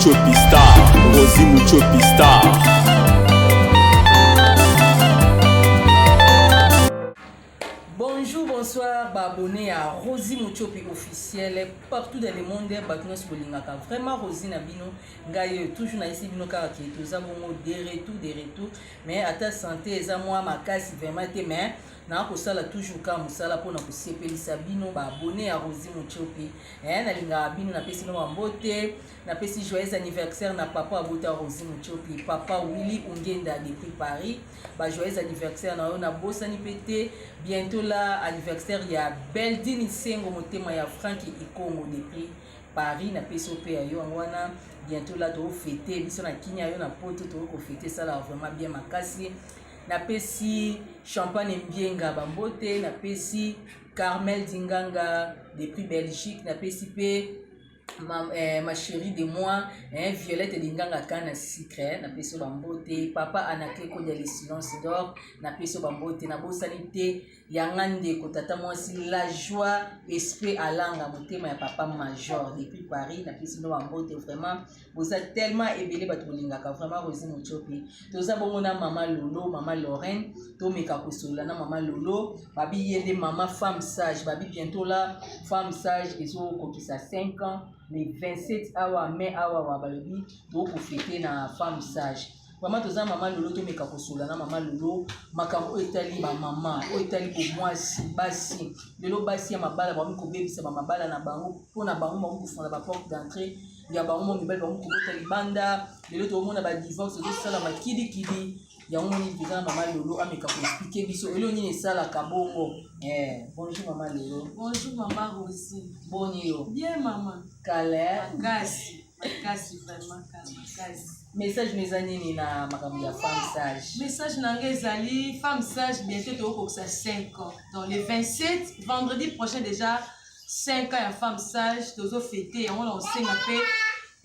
Muchopi Star, Rosie Muchopi Star. Bonjour, bonsoir, abonnés à Rosie Muchopi officiel partout dans le monde. Vraiment Rosie Nabino, Ngaye toujours na ici bino kaka qui tous avons des retours, mais à ta santé et à moi ma casse vraiment mais na ko sala toujours ka musala pona ko sepelisa bino ba abonné à Rosie Muchopi na linga bino na pesi no mbote na pesi joyeux anniversaire na papa abota Rosie Muchopi papa Willy Ungenda depuis Paris ba joyeux anniversaire na yo na bosani pété bientôt là anniversaire ya Beldini Sengo motema ya Frankie Ikongo depuis Paris na peso pe yo wana bientôt là to fêter biso na kinya yo na poto to ko fêter ça là vraiment bien makasi na pesi champagne mbienga bambote na pesi Carmel Dinganga depuis Belgique na pesi pe ma chérie de moi Violette Dinganga kana secret na peso bambote papa Anake ko ya le silence d'or na peso bambote na bosanité yangande ko tata mwasi la joie esprit alanga motema ya papa major depuis Paris na peso no bambote vraiment vous êtes tellement ébélé bato lingaka vraiment Rosie Muchopi toza bongo na mama Lolo mama Lorraine to meka kosola na mama Lolo babi yende mama femme sage babi bientôt là femme sage ezo kokisa 5 ans les 27 awa mai awa wa balobi pour fêter na femme sage vraiment toza mama Lolo to meka kosola na mama Lolo makambo etali ba mama o etali ko mwasi basi lelo basi ya mabala ba ko bebisa ba mabala na bango pona bango ba ko fona ba porte d'entrée ya bango mibali ba ko bota libanda lelo to mona ba divorce to sala makidi ya ngoni bizana mama Lolo ameka ko expliquer biso elo nini sala kabongo bonjour mama Lolo. Bonjour maman Rosie. Bonjour. Bien maman. Calais. Makasi vraiment makasi. Message mezanini na makambo ya femme sage. Message nanga ezali femme sage bientôt to ko 5 ans. Dans les 27 vendredi prochain déjà 5 ans ya femme sage tozo fêter on lancé na pe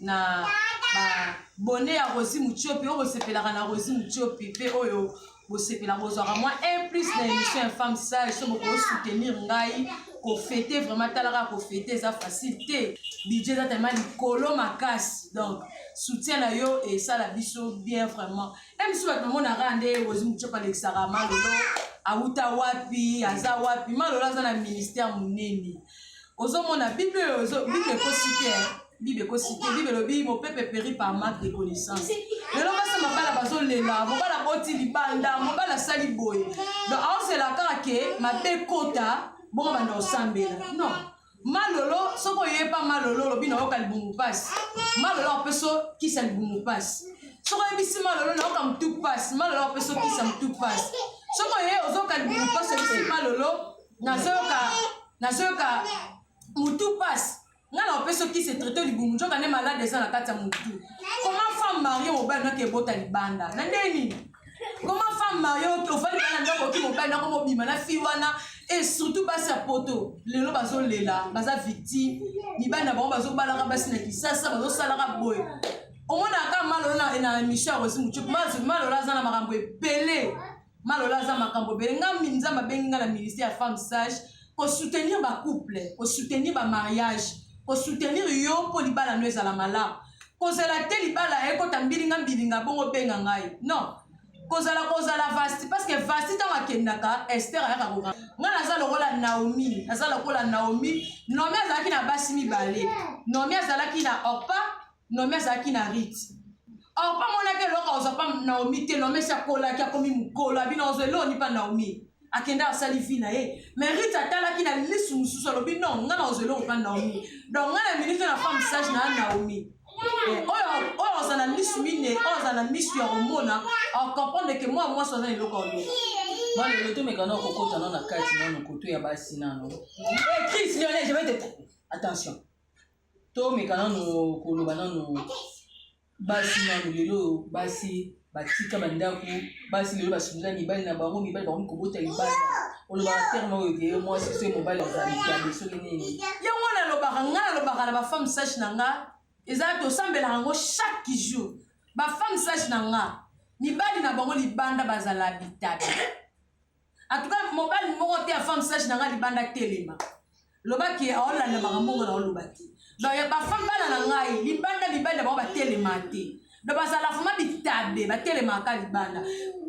na ba bonnet à Rosie Muchopi on sepelaka na Rosie Muchopi pe oyo bo sepela bozora moi un plus na émission femme sage so ko soutenir ngai ko fêter vraiment talaka ko fêter ça facilité budget ça tellement likolo makasi donc soutien na yo et ça la biso bien vraiment même si votre maman na rande Rosie Muchopi alexara malolo auta wapi aza wapi malolo za na ministère muneni ozomona bible ko citer Bible ko cité Bible lobi mon peuple périt par manque de connaissance. Le long ça m'a pas la bazo lela, mon bala boti libanda, mon bala sali boy. Donc on c'est la cara que ma belle kota bon banda osambela. Non. Malolo, soko yé pas malolo lobi na okali bungu pass. Malolo peso qui sa bungu pass. Soko yebisi malolo na okam tout pass. Malolo peso qui sa tout pass. Soko yé ozokali bungu pass yebisi malolo na zoka mutu pass. Ngala opeso qui se traité libumu njoka ne malade eza na kati ya mutu. Comment femme mariée mobile na ke bota libanda? Na ndeni? Comment femme mariée au fali na ndoko ki mobile na ko mobima na fi wana et surtout basi ya poto. Lelo bazo lela, baza victime. Libanda bango bazo balaka basi na kisasa bazo salaka boy. Omona ka malo na émission Rosie Muchopi. Malo za na makambo epele. Malo za makambo bele ngami nzamba bengi na ministère ya femme sage pour soutenir ba couple, pour soutenir ba mariage. Pour soutenir yo pour libala no ezala mala kozala te libala eko tambilinga bongo benga ngai non kozala vaste parce que vaste ta makendaka Esther ayaka ko ngana za lokola Naomi Naomi azalaki na basi mibale Naomi azalaki na Orpa Naomi azalaki na Ruth Orpa monake loka ozapa Naomi te Naomi sakola ki akomi mukolo abina ozelo ni pa Naomi akenda asali fina mais Rita tala ki na lisu mususu lobi non ngana ozelo ko Naomi donc ngana ministre na femme sage na Naomi oyo ozana lisu mine ozana misu ya omona en comprendre que moi so zana eloko lo moi le to mekano kokota na kati na koto ya basi nano Chris Lionel je vais te attention to mekano no koloba nano basi nano lelo basi batika bandako basi lelo basuza mibali na bango mibali bango kobota libanda oloba terme oyo ke moi c'est mobile organique so nini yango na lobaka na ba femme sage nanga ezala to sambela ngo chaque jour ba femme sage nanga mibali na bango libanda bazala habitable en tout cas mobile moko te ya femme sage nanga libanda telema loba ki aolanda makambo na oloba te donc ya bafemme bana na ngai libanda bango batelema te donc bazala fuma bitabe batelemaka libanda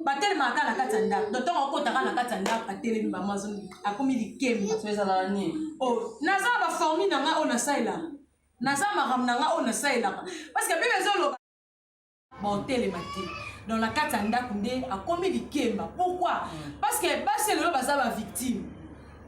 batelemaka na kati ya ndako donc ntongo okotaka na kati ya ndako atelemi bamazo akomi likemba ezalaka nini naza baformi na ngai oyo nasalelaka naza makambo na ngai oyo nasalelaka parce que bible ezoloba baotelema te donc na kati ya ndako nde akomi likemba pourquoi parce que basi lelo baza bavictime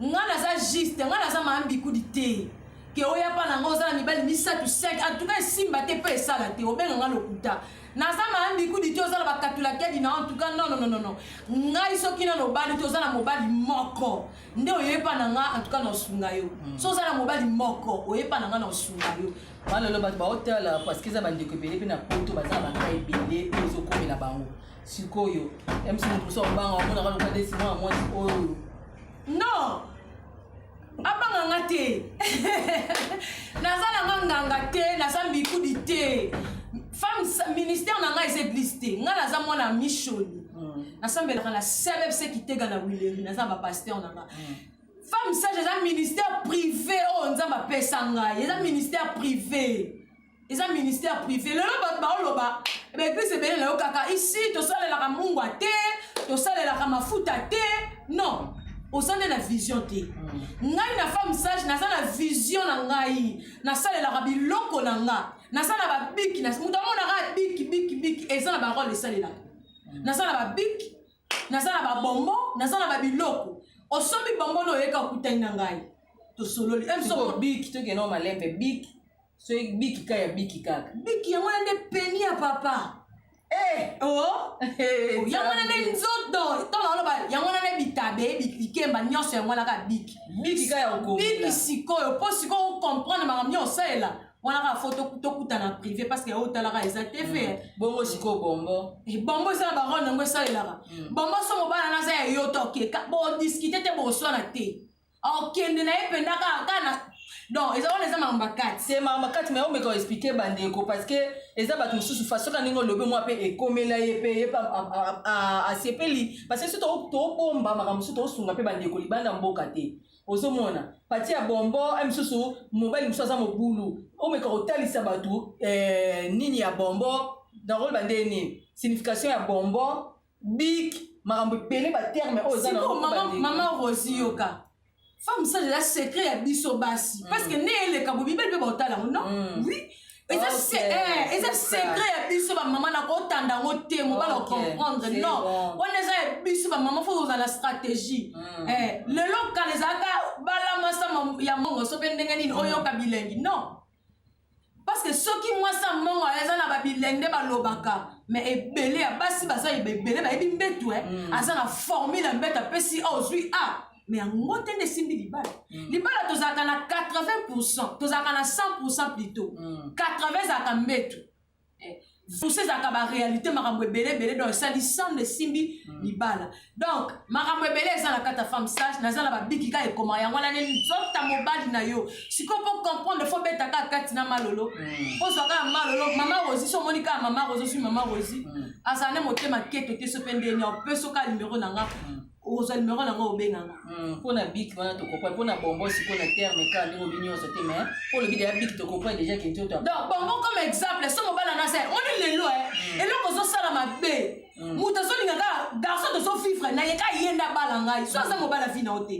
ngai naza juste ngai naza mayambikudi te ke oya mpa na ngai oza na mibali misatu 5 en tout cas esimba te mpe esala te obenga ngai lokuta naza mayambikudi te oza na bakatulakedi na en tout cas non ngai soki nano obali te oza na mobali moko nde oyepa na ngai en tout cas na osunga yo so oza na mobali moko oyepa na ngai na osunga yo wana lelo bato baotala parceke eza bandeko ebele mpe na poto baza na banga ebele mpe ezokomela bango sikoyo msi moto mosu obanga omonaka loka desimo ya mwasi oyo non abanganga te naza nanga nganga te naza mbikudi te femme ministère na ngai eza église te ngai naza mwana mishoni nasambelaka na sebebse kitega na wileri naza bapaster na nga femme sage eza ministère privé oyo nzambe apesa ngai eza ministère privé lelo bato baoloba baeglise ebele na yo kaka isi tosalelaka mungwa te tosalelaka mafuta te non oza nde na vision te ngai na femme sage naza na vision na ngai nasalelaka biloko na nga naza na babiki moto amonaka biki eza na barole esalelaka naza na babiki naza na babombo naza na babiloko osombi bombo na oyeka okutani na ngai tosololi biki tokena malembe biki so biki ka ya biki kaka biki yango na nde peni ya papa yango na nde nzoto ntongo aloba yango na nde bitabe likemba nyonso yango na ka biki ka ya okomela biki sikoyo mpo sikoyo okomprendre makambo nyonso osalela wana kaka fo tokutana privé parce que otalaka eza te fe bongo sikoyo bombo bombo eza na barone yango esalelaka bombo so mobala naza ya yo tokeka bodiskite te boswana te okende na ye mpenza kaka na donc eza wana eza makambo kati te makambo kati mais omeka oexplike bandeko parce que eza bato mosusu fasoka ndenge olobi mwa mpe ekomela ye mpe ye mpe asepeli parce que so tobomba makambo mosusu tosunga mpe bandeko libanda mboka te ozomona pati ya bombo mosusu mobali mosusu aza mobulu omeka kotalisa bato nini ya bombo nakoloba nde nini signification ya bombo bik makambo ebele baterme oyo eza mama rosi yoka femme sage eza secret ya biso basi parce que nde eleka bobibeli mpe baotala yango non oui eza secret ya biso bamama na kotanda yango te mobala ocomprendre non wana eza ya biso bamama fo ozala stratégie lelo kala ezalaka balamasa ya mongo so mpe ndenge nini oyoka bilengi non parce que soki mwasa mongo eza na babilenge nde balobaka mais ebele ya basi baza ebele bayebi mbetu aza na formule ya mbetu apesi ozwi mais yango te nde esimbi libala tozalaka na 80% tozalaka na 100% plutôt 80 ezalaka mbetu pousse ezalaka baréalité makambo ebele donc esali 100 esimbi libala donc makambo ebele eza na kati ya femme sage naza na babiki ka ekoma yango wana nde nzota mobali na yo sikoyo mpo comprendre fo betaka kati na malolo mpo zwaka ya malolo mama rosi so omoni kaka mama rosi osui mama rosi azala ne motema keto te so mpe ndeni opesoka numero na nga ozwa numero nango obenganga mpona biki wana tokopre mpona bombo sikoyo na terme kaka ndenge obi nyonso te mais mpo lobi deya biki tokopre déjà ke nzoto donc bombo comme exemple so mobala na se oni lelo eloko ozosala mabe moto azolinga kaka garçon tozofifre naye ka ye nde abala ngai so aza mobala vi na yo te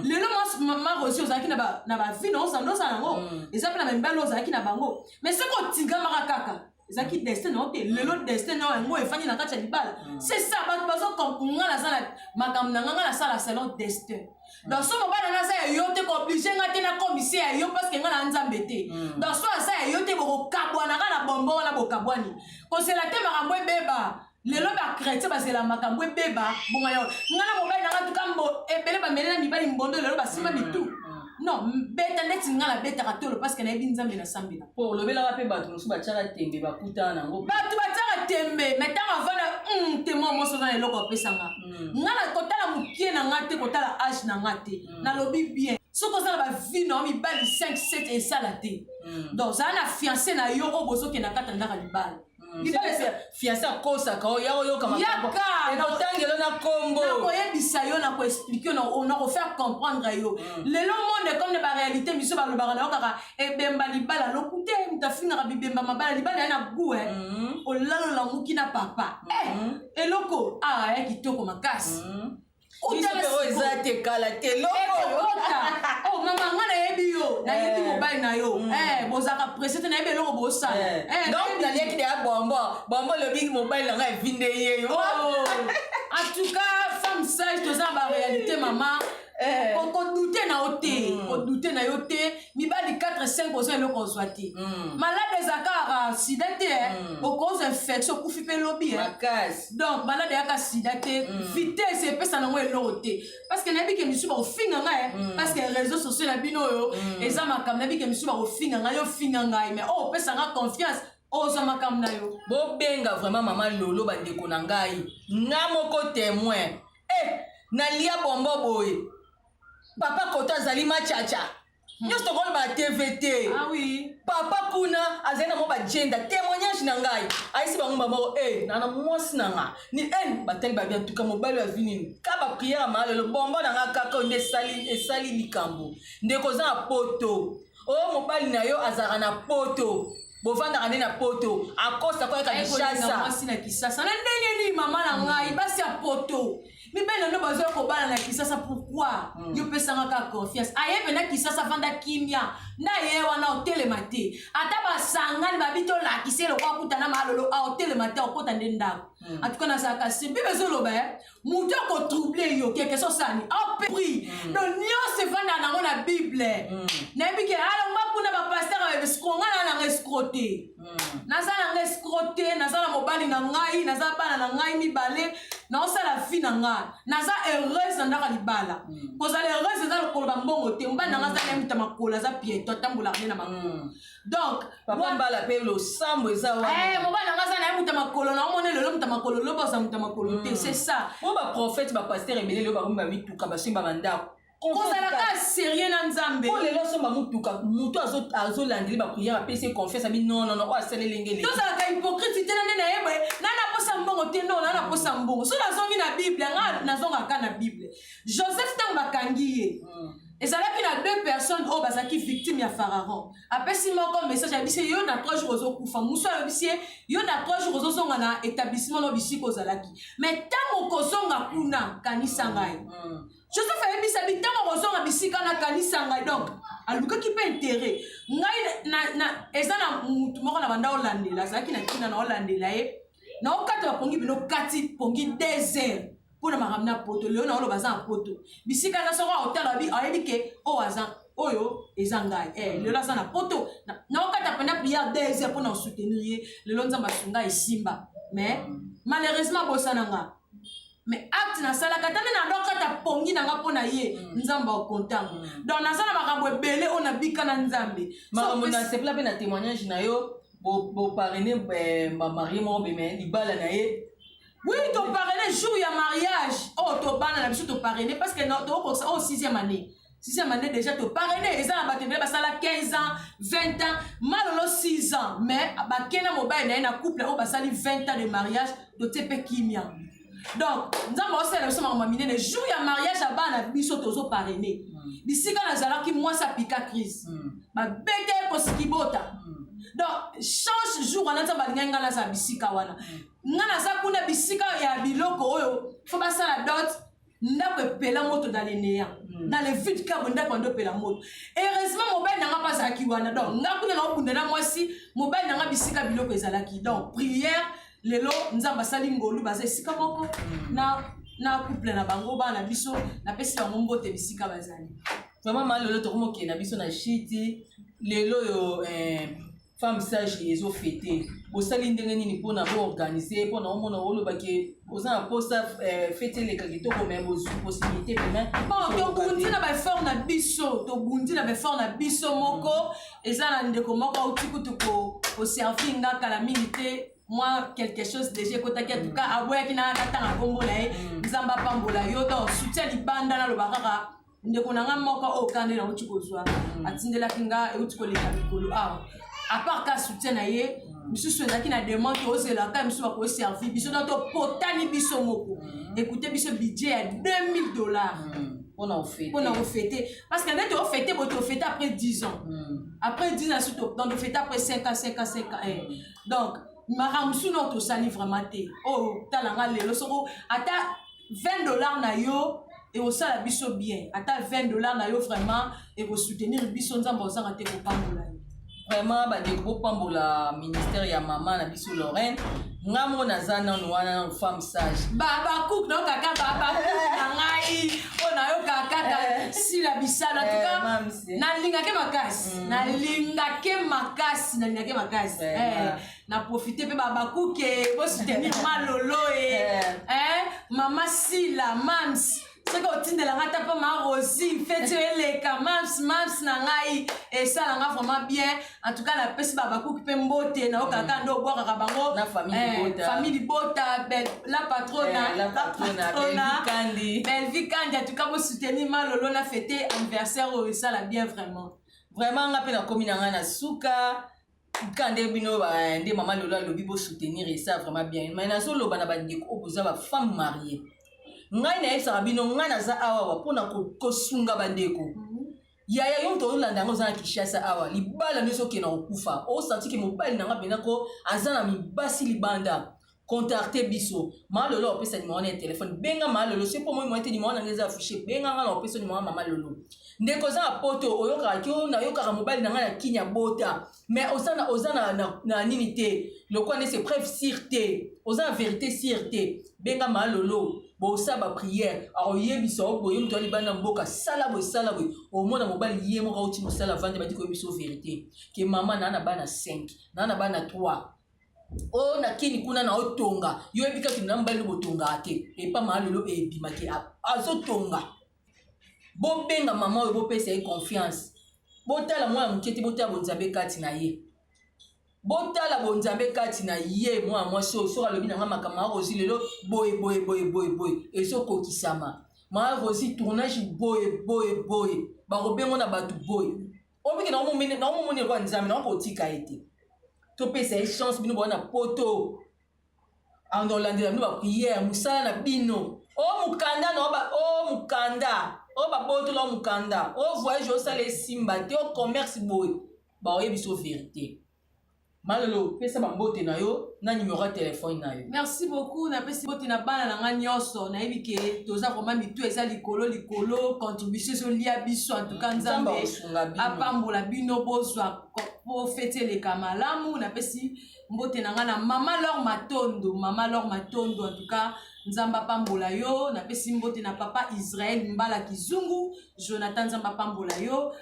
lelo mama rosi ozalaki na bavi na osala yango eza mpe na bamibali ozalaki na bango mais soki otingamaka kaka ezalaki destin na yo te lelo destin na yo yango efandi na kati ya libala c'est ça bato bazokomprendre nga nasala makambo na nga nasala selon destin donc so mobala naza ya yo te kooblige nga te nakomisi ya yo parce que nga na nzambe te donc so aza ya yo te bokokabwanaka na bombo wana bokabwani kosela te makambo ebeba lelo bakretien bazela makambo ebeba bonga yo nga na mobali nanga tuka ebele bamele na mibali mbondo lelo basimba mitu non beta neti nga na betaka tolo parce que nayebi nzambe nasambela po olobelaka mpe bato mosusu batiaka tembe bakutana nango bato batiaka tembe mais ntango avanda témoin moso oza na eloko apesanga nga na kotala mokie na nga te kotala age na nga te nalobi bien soki oza na bavi na yo mibali 5-7 esala te donc ozala na fiancé na yo oyo bozokenda kati ya ndaka libala fiancé akosaka yakoyoka makambo ekotangelo na kombo nakoyebisa yo nakoexplike yo nakofaire comprendre yo lelo monde comme ne baréalité biso balobaka na yo kaka ebemba libala lokute mutu afingaka bibemba mabala libala ya na gu olalolanguki na papa eloko ya kitoko makasi eza te kala te loko mama nga nayebi yo nayebi mobali na yo bozalaka presse te nayebi eloko bosala donc naliaki te ya bombo lobi mobali na nga evinde ye yo en tout cas femme sage toza na baréalité mama kodute na yo te kodute na yo te mibali 4-5 ozo eloko ozwa te malade ezakaka sida te okozwa infection okufi mpe lobi donc malade eyaka sida te vitesse epesa nango eloko te parce que nayebi ke misu bakofinga ngai parce que réseau sociaux na bino oyo eza makambo nayebi ke misu bakofinga ngai yo finga ngai mais opesa nga confiance ozwa makambo na yo bobenga vraiment mama lolo bandeko na ngai nga moko témoin nalia bombo boye papa kota azali machacha nyonso tokoloba na tvt papa kuna azali na mo bagenda témoignage na ngai ayisi bango bamoko nana mwasi na nga ni batali babi antuka mobali avi nini ka bapriere maa lelo bombo na nga kaka nde esali likambo ndeko oza na poto oyo mobali na yo azalaka na poto bovandaka nde na poto akosa koyeka kisasa na ndenge nini mama na ngai basi ya poto mibali nano bazoya kobala na kisasa pourquoi yo pesanga ka confiance ayebe na kisasa vanda kimia nda ye wana otelema te ata basangani babi tolakisa eloko akutana malolo aotelema te okota nde ndako atuka nazalaka se bible ezoloba mutu akotrouble yo keke sosani apri donc nyonso evanda nango na bible nayebi ke alonga kuna bapaster escronga nanga escrote naza nanga escrote naza na mobali na ngai naza bana na ngai mibale naosala fi na ngai naza heureuse na ndaka libala kozala heureuse eza lokolo bambongo te mobali nanga aza nayemuta makolo aza pieto atambolaka nde na makolo donc papa mbala mpe losambo eza mobali nanga aza nayemuta makolo naomona lelo muta makolo lobo aza muta makolo te c'est ça o baprofete bapaster ebele lelo bakomi bamituka basimba bandako kozalaka sérieux na nzambe po lelo somba mutuka mutu azolandeli bapriere apesi confiance abi non oyo asala elengeli tozalaka hypocrite te na nde nayebe nanaposa mbongo te no nanaposa mbongo so nazongi na bible nga nazongaka na bible joseph ntango bakangi ye ezalaki na 2 personnes oyo bazalaki victime ya pharaon apesi moko message ayebisi yo na 3 jours ozokufa mosu ayebisi ye yo na 3 jours ozozonga na établissement no bisika ozalaki mais ntango kozonga kuna kanisa ngai joseph ayebisa bi ntango kozonga bisika na kanisa ngai donc alukaki mpe intere ngai eza na mutu moko na banda olandela azalaki na kina na olandela ye na okati bapongi bino kati pongi 2 heures mpona makambo na poto lelo na oloba aza na poto bisika aza soko aotala ayebi ke oyo eza ngai lelo aza na poto na okati apenda priere 2 heures mpona osoutenir ye lelo nzambe asunga esimba mais malheureusement bosana nga mais acte nasalaka tande na ndokata pongi nanga mpona ye nzambe akontanga donc naza na makambo ebele oyo nabika na nzambe makambo na sepela mpe na témoignage na yo boparene bamarie moko beme libala na ye oui toparene jour ya mariage oyo tobana na biso toparene parce que tokokokisa oyo 6e année 6e année déjà toparene eza na bato ebele basala 15 ans 20 ans malolo 6 ans mais bakei na mobali na ye na couple oyo basali 20 ans de mariage totie mpe kimia donc nzambe osala biso makambo minene jour ya mariage abana biso tozoparene bisika nazalaki mwasi apika crise babete kosikibota donc change jour wana nzambe alingai ngai naza bisika wana nga naza kuna bisika ya biloko oyo fo basala dot ndako epela moto dans le néant dans le vide kabo ndako ando epela moto heureusement mobali nanga mpe azalaki wana donc nga kuna naokunda na mwasi mobali nanga bisika biloko ezalaki donc prière lelo nzambe asali ngolu baza esika moko na couple na bango bana biso napesi bango mbote bisika bazali vraiment malelo tokomokende na biso na shiti lelo oyo femme sage ezofete bosali ndenge nini mpona boorganize mpona omona olobaki oza na posa fete eleka kitoko me bozwi possibilité pena tobundi na baeffort na biso moko eza na ndeko moko auti kutu koservi nga kala mingi te moi quelque chose déjà ekotaki atuka aboyaki na katanga kombo na ye nzambe apambola yo donc soutien libanda naloba kaka ndeko na nga moko oyo kande nauti kozwa atindelaki nga euti koleka mikolo awa à part ka soutien na ye misusu ezalaki na demande ozelaka misusu bakoservi biso na topotani biso moko écoutez biso budget ya $2000 pour nous fêter parce que quand on fêter on fêter après 10 ans après 10 ans surtout donc on fêter après 5 ans donc maramusu notre sali vraiment té oh talanga lelo soko ata $20 na yo et au sala biso bien ata $20 na yo vraiment et pour soutenir biso nzamba osanga te ko pambola vraiment bandeko pambola ministère ya mama na biso Lorraine ngamo naza nanu wana femme sage baba cook no kaka baba na ngai ona yo kaka si la bisala en tout cas na lingake makasi na profiter pe baba cook et bo soutenir malolo mama Sila mams c'est que tu ne la rates pas ma Rosie fait les mams na ngai et ça la vraiment bien en tout cas la pesi baba cook pe mbote na okaka ndo boire kabango na famille bota la patrona Belvi Kandi en tout cas vous soutenir malolo na fêter anniversaire et ça la bien vraiment nga pe na komi na nga na suka kande bino nde mama lolo alobi bo soutenir et ça vraiment bien mais na solo bana bandeko oboza ba femme mariée ngai na yebisaka bino ngai naza awa mpona kosunga bandeko yaya yo moto olanda yango oza na Kinshasa awa libala nde soki na kokufa osanti ke mobali na nga mpenza ko aza na mibasi libanda contacte biso mama lolo opesa nimero na ya telefone benga mama lolo soki mpo moi moyete nimero na nga eza affiche benga nga na opesa nimero ya mama lolo ndeko oza na poto oyokaka ki nayokaka mobali na nga na kini ya bota mais oza na nini te lokwa nde c'est preuve sûre te oza na vérité sûre te benga mama lolo bosa ba prière akoyebisa oboye moto alibanda mboka sala boye omona mobali ye moko auti mosala vande badi koyebiso vérité ke mama na bana 5 na bana 3 o na kini kuna na otonga yo ebika kina mbali botonga te epa malolo ebimaki azotonga bobenga mama oyo bopesa ye confiance botala mwana mokete botala bonzambe kati na ye botala bonzambe kati na ye mwa mwasi oyo soki alobi nanga makambo arosi lelo boye ezokokisama maa rosi tournage boye bakobengo na bato boye obiki naomomoni kwa nzambe naokotika ete topesa ye chance bino bona poto andolandela bino bapriere mosala na bino o mokanda o babotola o mokanda o voyage osala esimba te o commerce boye baoyebiso vérité malolo pesa bambote na yo na numéro ya telefone na yo merci beaucoup napesi bote na bana na nga nyonso nayebi ke toza vraimen mitu eza likolo contribution ezolia biso en tout cas nzambe apambola bino bozwa po fete eleka malamu napesi mbote na nga na mama Lor Matondo en tout cas nzambe apambola yo napesi mbote na papa Israël Mbala Kizungu Jonathan nzambe apambola yo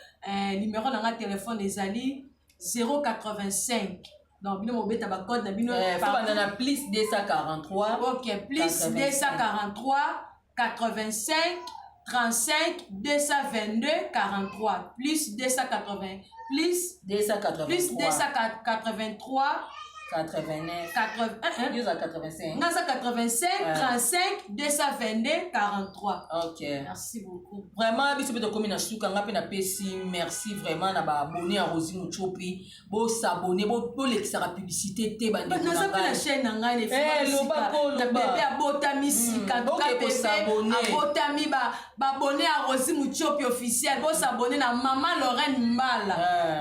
numéro na nga telefone ezali 085 donc bino mobeta ba code na bino na plus 243 OK plus 243 85 35 222 43 plus 280 plus 283 89 85 Naza 85 35 222 43 OK merci beaucoup vraiment biso pe to komi na suka nga pe na pesi merci vraiment na ba abonné à Rosie Muchopi bo s'abonner bo lekisa la publicité te ba ndeko na nga na chaîne na nga les filles na bébé abotami sika ka bébé abotami ba abonné à Rosie Muchopi officiel bo s'abonner na Mama Lorraine Mbala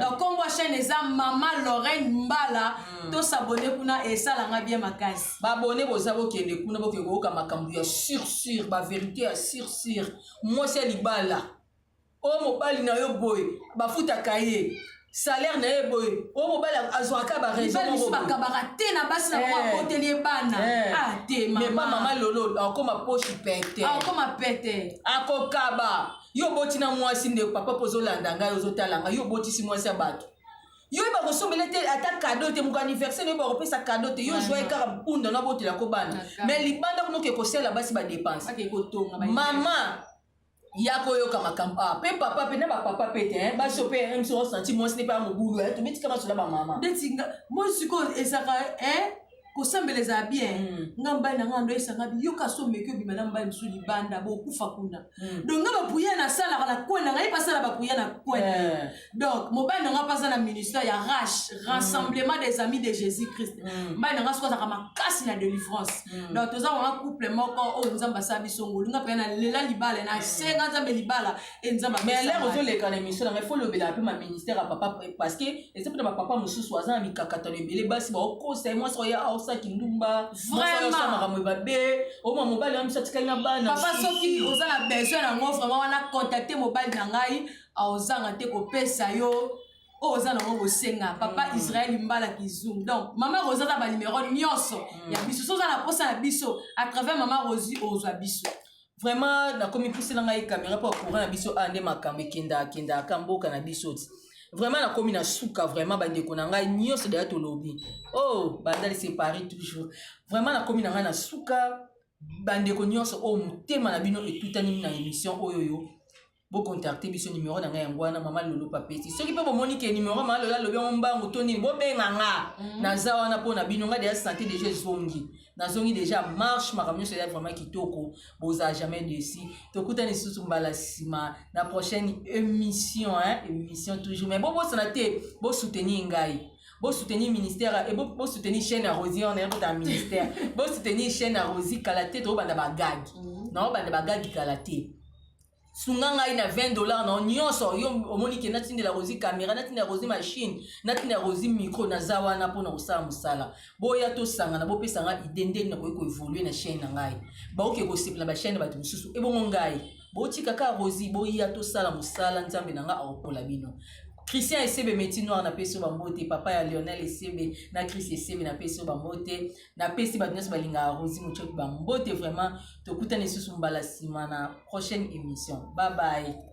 donc comme moi chaîne eza Mama Lorraine Mbala to s'abonner kuna esala nga bien makasi ba abonné boza bokende kuna bokeko oka makambo ya sur ba vérité ya sur moi c'est libala o mobali na yo boy bafuta kaye salaire na ye boy o mobali azwaka ba raison mo bakabaka te na basi na kwa hôtelier bana te mama mais pas mama lolo akoma poche pete akokaba yo boti na mwasi nde papa pozolanda ngai ozotalanga yo boti si mwasi ya bato yo ba kosombele te ata cadeau te mon anniversaire yo ba kopesa cadeau te yo joie kaka mpunda na botela ko bana mais libanda kuno ke kosela basi ba dépense mama yako yoka makambo pe papa pe na ba papa pe te ba sope même si on sentit moi ce n'est pas mon boulot to metti kama cela ba mama detinga moi siko esaka kosambeleza bien nga mbai na nga ndo esanga biyoka so meki obima na mbai mosusu libanda bokufa kuna donc nga bapuya nasalaka na kwena ngai pasala bapuya na kwena donc mobali na nga mpasa na ministère ya rache rassemblement des amis de Jésus Christ mbai na nga soki azalaka makasi na délivrance donc toza wana couple moko oyo nzambe asala biso ngolu nga mpe na lela libala na senga nzambe libala e nzambe mais l'air ozoleka na émission nanga il faut lobela mpe ma ministère ya papa parce que eza mpe na bapapa mosusu aza na mikakatano ebele basi baokosa mwasi oya aosaki ndumba makambo babe oma mobali wana biso atikali na bana papa soki oza na besoin nango vraiment wana contacte mobali na ngai aozanga te kopesa yo oyo oza nango kosenga papa Israel Mbala Kizungu donc mama Rosa aza banuméro nyonso ya biso so oza na posa na biso à travers mama Rosi ozwa biso vraiment nakomi pusela ngai caméra mpo courant na biso ande makambo ekendaka mboka na biso ti vraiment nakomi na suka vraiment bandeko na ngai nyonso deya tolobi oh bandali séparé toujours vraiment nakomi na ngai na suka bandeko nyonso oyo motema na bino etutani na émission oyo yo bocontacte biso numéro na ngai yango wana mama Lolo Papeti soki mpe bomoni ke numéro mama Lolo alobi yango mbangu to nini bobenga nga naza wana mpo na bino ngai deya santé déjà ezongi nazongi déjà marche makambo nyonso eza vraiment kitoko boza jamais déçu tokutani lisusu mbala nsima na prochaine émission émission toujours mais bobosana te bosoutenir ngai bosoutenir ministère et bosoutenir chaîne ya Rosie on est dans ministère bosoutenir chaîne ya Rosie kala te tobanda bagagi na obanda bagagi kala te sunga ngai na $20 na nyonso yo omoni ke natindela Rosie caméra natindela Rosie machine natindela Rosie micro naza wana mpona kosala mosala boya tosangana bopesanga ide ndenge nakoki koévolue na chaîne na ngai baoke kosepela bachaîne bato mosusu ebongo ngai botika ka Rosie boya tosala mosala nzambe na nga aokola bino Christian Esebe Meti Noir na peso bambote papa ya Lionel Esebe na Chris Esebe na peso bambote na pesi bato nyonso balinga Rosie Muchopi bambote vraiment tokutana lisusu mbala nsima na prochaine émission bye bye.